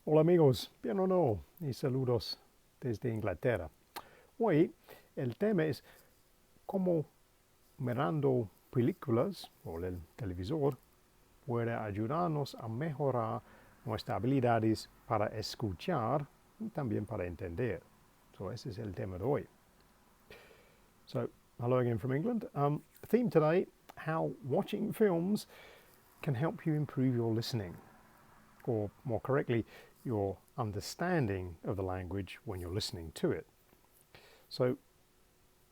Hola amigos, bien o no, y saludos desde Inglaterra. Hoy el tema es cómo mirando películas o el televisor puede ayudarnos a mejorar nuestras habilidades para escuchar y también para entender. So ese es el tema de hoy. So hello again from England. The theme today, how watching films can help you improve your listening, or more correctly, your understanding of the language when you're listening to it. So,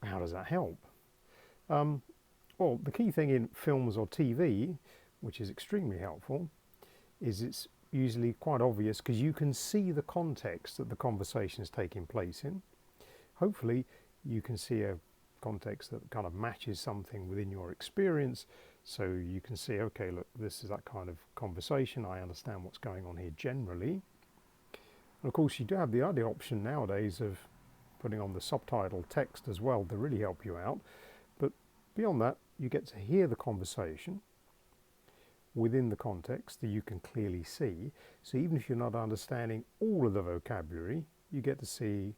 how does that help? Um, well, the key thing in films or TV, which is extremely helpful, is it's usually quite obvious because you can see the context that the conversation is taking place in. Hopefully, you can see a context that kind of matches something within your experience. So you can see, okay, look, this is that kind of conversation. I understand what's going on here generally. And of course, you do have the other option nowadays of putting on the subtitle text as well to really help you out. But beyond that, you get to hear the conversation within the context that you can clearly see. So even if you're not understanding all of the vocabulary, you get to see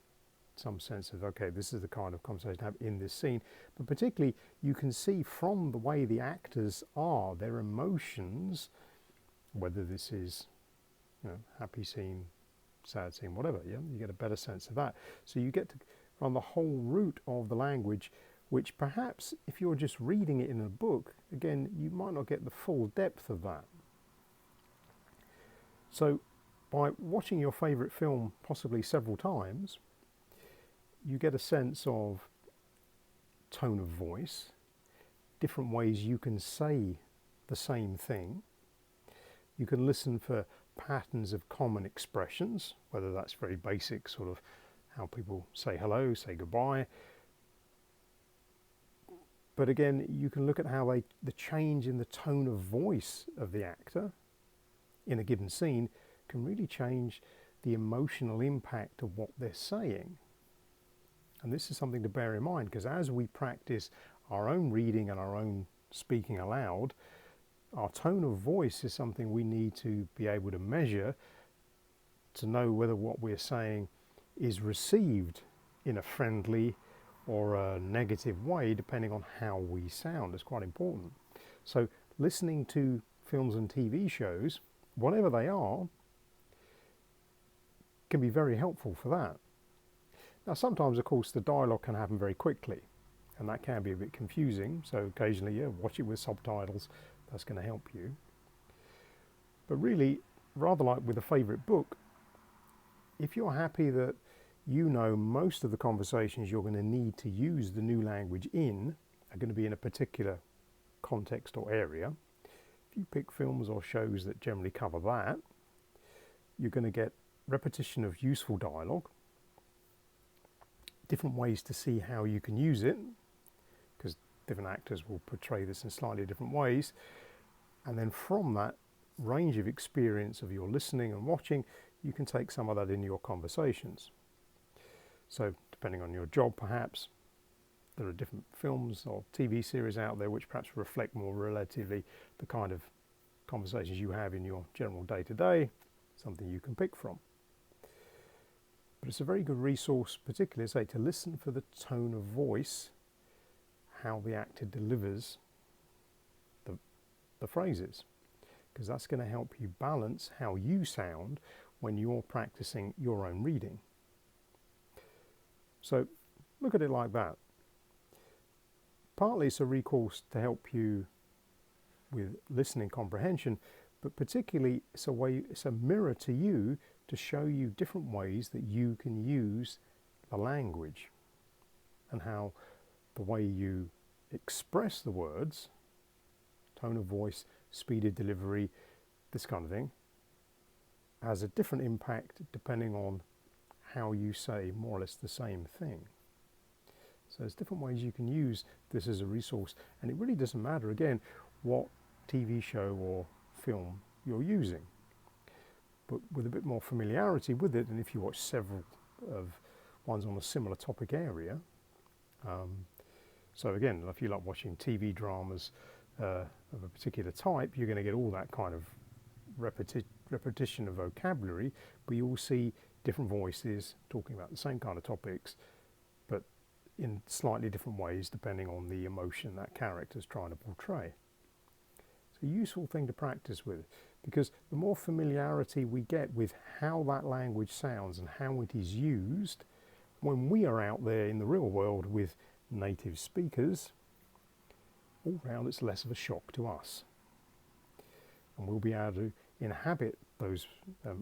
some sense of, okay, this is the kind of conversation I have in this scene. But particularly, you can see from the way the actors are, their emotions, whether this is, happy scene, sad scene, whatever, yeah, you get a better sense of that. So you get to run the whole route of the language, which perhaps if you're just reading it in a book, again, you might not get the full depth of that. So by watching your favourite film possibly several times, you get a sense of tone of voice, different ways you can say the same thing. You can listen for patterns of common expressions, whether that's very basic, sort of how people say hello, say goodbye. But again, you can look at how the change in the tone of voice of the actor in a given scene can really change the emotional impact of what they're saying. And this is something to bear in mind, because as we practice our own reading and our own speaking aloud, our tone of voice is something we need to be able to measure to know whether what we're saying is received in a friendly or a negative way, depending on how we sound. It's quite important. So listening to films and TV shows, whatever they are, can be very helpful for that. Now, sometimes, of course, the dialogue can happen very quickly, and that can be a bit confusing. So occasionally, watch it with subtitles. That's going to help you. But really, rather like with a favourite book, if you're happy that you know most of the conversations you're going to need to use the new language in are going to be in a particular context or area, if you pick films or shows that generally cover that, you're going to get repetition of useful dialogue, different ways to see how you can use it, because different actors will portray this in slightly different ways. And then from that range of experience of your listening and watching, you can take some of that into your conversations. So depending on your job, perhaps, there are different films or TV series out there which perhaps reflect more relatively the kind of conversations you have in your general day-to-day, something you can pick from. But it's a very good resource, particularly, say, to listen for the tone of voice, how the actor delivers the phrases, because that's going to help you balance how you sound when you're practicing your own reading. So look at it like that. Partly it's a recourse to help you with listening comprehension, but particularly it's a mirror to you to show you different ways that you can use the language and how the way you express the words, tone of voice, speed of delivery, this kind of thing, has a different impact depending on how you say more or less the same thing. So there's different ways you can use this as a resource, and it really doesn't matter, again, what TV show or film you're using. But with a bit more familiarity with it, and if you watch several of ones on a similar topic area, so again, if you like watching TV dramas of a particular type, you're going to get all that kind of repetition of vocabulary, but you will see different voices talking about the same kind of topics, but in slightly different ways depending on the emotion that character is trying to portray. It's a useful thing to practice with, because the more familiarity we get with how that language sounds and how it is used, when we are out there in the real world with native speakers, all round it's less of a shock to us. And we'll be able to inhabit those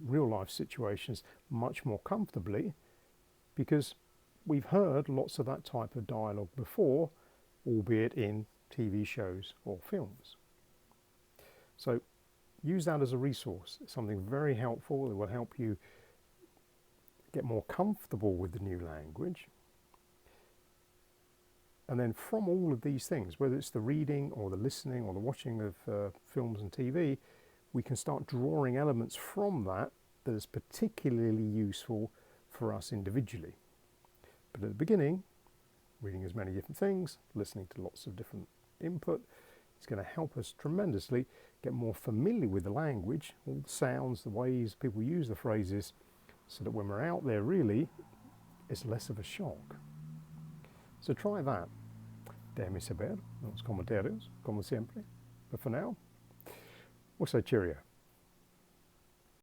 real life situations much more comfortably, because we've heard lots of that type of dialogue before, albeit in TV shows or films. So use that as a resource. It's something very helpful that will help you get more comfortable with the new language. And then from all of these things, whether it's the reading or the listening or the watching of films and TV, we can start drawing elements from that that is particularly useful for us individually. But at the beginning, reading as many different things, listening to lots of different input, is going to help us tremendously get more familiar with the language, all the sounds, the ways people use the phrases, so that when we're out there really, it's less of a shock. So try that. Déjame saber en los comentarios, como siempre. But for now, we'll say cheerio.